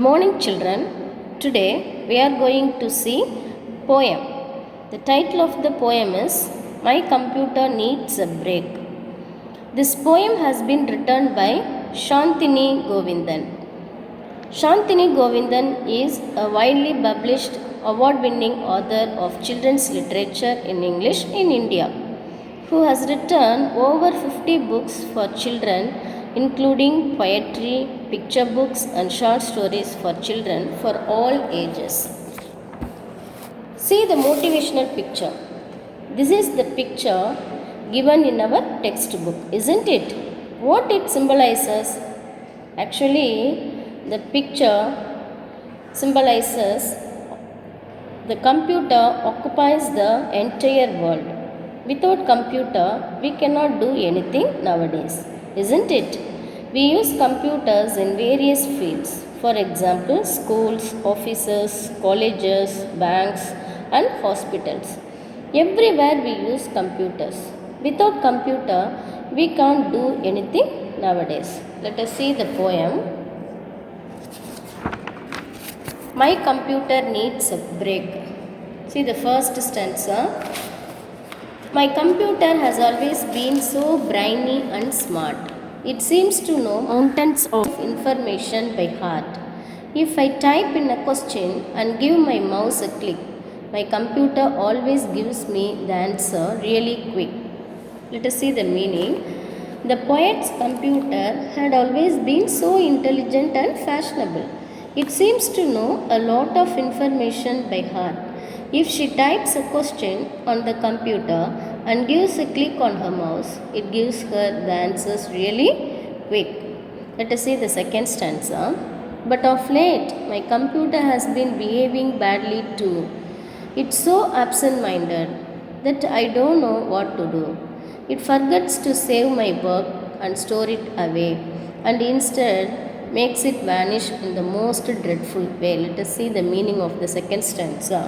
morning, children. Today we are going to see poem. The title of the poem is My Computer Needs a Break. This poem has been written by Shantini Govindan. Shantini Govindan is a widely published award-winning author of children's literature in English in India, who has written over 50 books for children, including poetry, picture books and short stories for children for all ages. See the motivational picture. This is the picture given in our textbook, isn't it? What it symbolizes? Actually, the picture symbolizes the computer occupies the entire world. Without computer, we cannot do anything nowadays, isn't it? We use computers in various fields. For example, schools, offices, colleges, banks and hospitals. Everywhere we use computers. Without computer, we can't do anything nowadays. Let us see the poem. My computer needs a break. See the first stanza. My computer has always been so brainy and smart. It seems to know mountains of information by heart. If I type in a question and give my mouse a click, my computer always gives me the answer really quick. Let us see the meaning. The poet's computer had always been so intelligent and fashionable. It seems to know a lot of information by heart. If she types a question on the computer and gives a click on her mouse, it gives her the answers really quick. Let us see the second stanza. But of late, my computer has been behaving badly too. It's so absent-minded that I don't know what to do. It forgets to save my work and store it away, and instead makes it vanish in the most dreadful way. Let us see the meaning of the second stanza.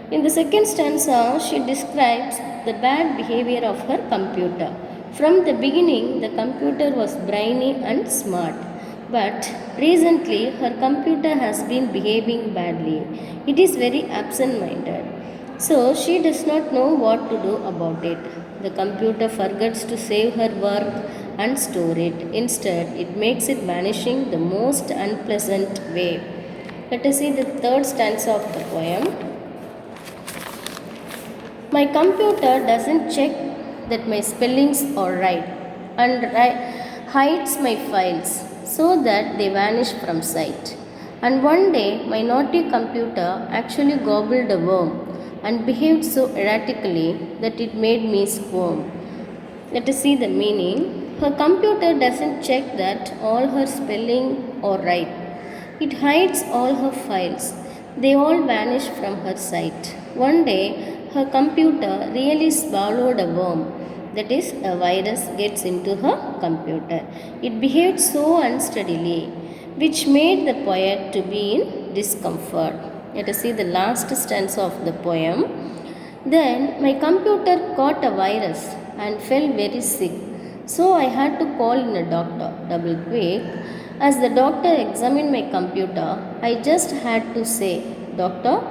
In the second stanza, she describes the bad behavior of her computer. From the beginning, the computer was brainy and smart, but recently her computer has been behaving badly. It is very absent-minded. So she does not know what to do about it. The computer forgets to save her work and store it. Instead, it makes it vanishing the most unpleasant way. Let us see the third stanza of the poem. My computer doesn't check that my spellings are right and hides my files so that they vanish from sight. And one day, my naughty computer actually gobbled a worm and behaved so erratically that it made me squirm. Let us see the meaning. Her computer doesn't check that all her spelling are right. It hides all her files. They all vanish from her sight. One day, her computer really swallowed a worm. That is, a virus gets into her computer. It behaved so unsteadily, which made the poet to be in discomfort. Let us see the last stanza of the poem. Then my computer caught a virus and fell very sick. So I had to call in a doctor, double quick. As the doctor examined my computer, I just had to say, Doctor,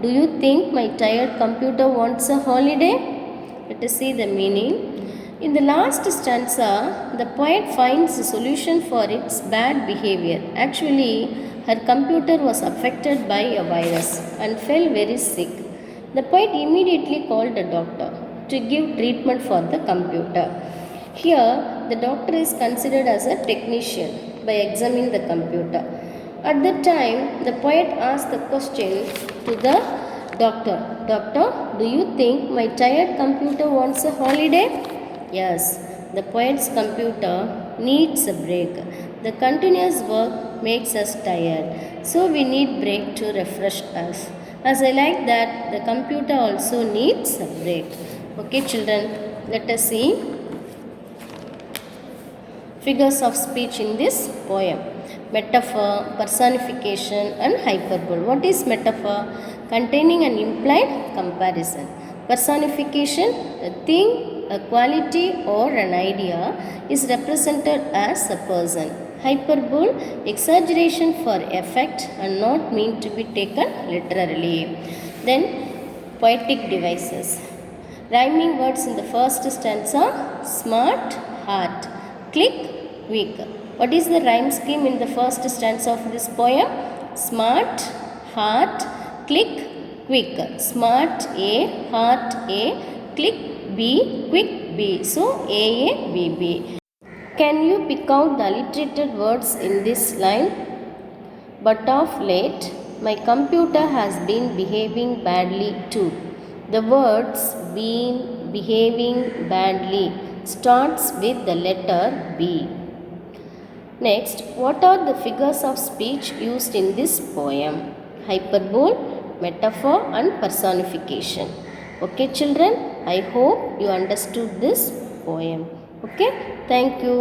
do you think my tired computer wants a holiday? Let us see the meaning. In the last stanza, the poet finds a solution for its bad behavior. Actually, her computer was affected by a virus and fell very sick. The poet immediately called a doctor to give treatment for the computer. Here, the doctor is considered as a technician by examining the computer. At that time, the poet asked the question to the doctor. Doctor, do you think my tired computer wants a holiday? Yes, the poet's computer needs a break. The continuous work makes us tired, so we need break to refresh us. As I like that, the computer also needs a break. Okay, children, let us see figures of speech in this poem. Metaphor, personification and hyperbole. What is metaphor? Containing an implied comparison. Personification, a thing, a quality or an idea is represented as a person. Hyperbole, exaggeration for effect and not meant to be taken literally. Then poetic devices. Rhyming words in the first stanza: smart, heart, click, quick. What is the rhyme scheme in the first stanza of this poem? Smart, heart, click, quick. Smart A, heart A, click B, quick B. So A, B, B. Can you pick out the alliterated words in this line? But of late, my computer has been behaving badly too. The words been behaving badly starts with the letter B. Next, what are the figures of speech used in this poem? Hyperbole, metaphor and personification. Okay children, I hope you understood this poem. Okay, thank you.